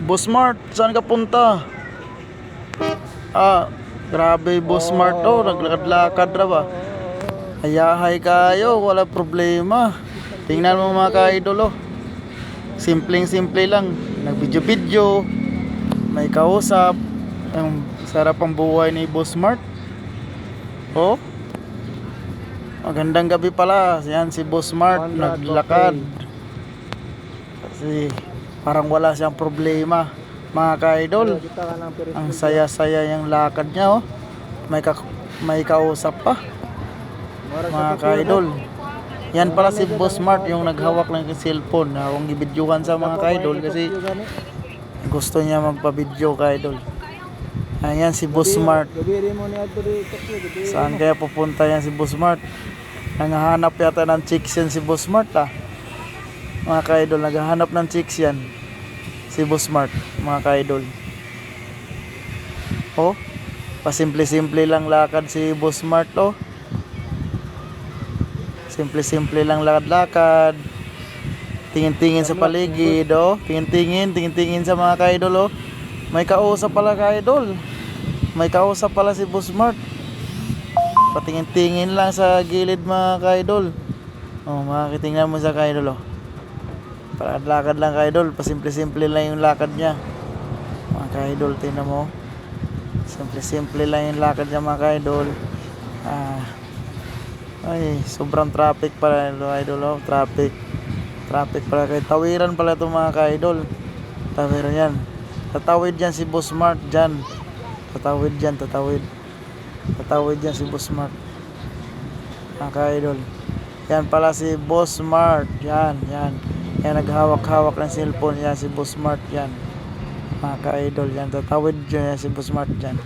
Boss Mart, saan ka punta? Ah, grabe Boss Mart oh, naglakad-lakad ra ba? Hayahay kayo, wala problema. Tingnan mo mga ka-idol oh. Simpleng-simple lang. Nag-video-video, may kausap. Ang sarap ang buhay ni Boss Mart. Oh, magandang gabi pala. Yan si Boss Mart, naglakad. Kasi parang wala siyang problema. Mga ka-idol, ang saya-saya yung lakad niya oh. May kausap pa. Mga ka-idol, yan pala si Boss Mart yung naghawak ng cellphone na akong gibidyuhan sa mga ka-idol kasi gusto niya magpa-video ka-idol. Ayan si Boss Mart. Saan kaya pupunta yan si Boss Mart? Nanghahanap yata ng chicks yan si Boss Mart ah. Mga ka-idol, naghahanap ng chicks yan si Boss Mart, mga ka-idol. Oh, pasimple-simple lang lakad si Boss Mart oh. Simple-simple lang lakad-lakad. Tingin-tingin sa paligid oh. Tingin-tingin sa mga ka-idol oh. May kausap pala ka-idol. May kausap pala si Boss Mart. Patingin-tingin lang sa gilid mga ka-idol. Oh, makitingnan mo sa ka-idol oh. Lakad lang ka-idol, pasimple-simple lang yung lakad niya. Mga ka-idol, tingnan mo. Simple-simple lang yung lakad niya mga ka-idol. Ay, sobrang traffic pala idol oh, traffic pala, kay tawiran pala itong mga ka-idol. Tawiran yan, tatawid yan si Boss Mart dyan. Tatawid yan si Boss Mart, mga ka-idol. Yan pala si Boss Mart. Yan naghawak-hawak ng cellphone yan si Boss Mart yan, mga ka-idol. Yan tatawid dyan yan si Boss Mart dyan.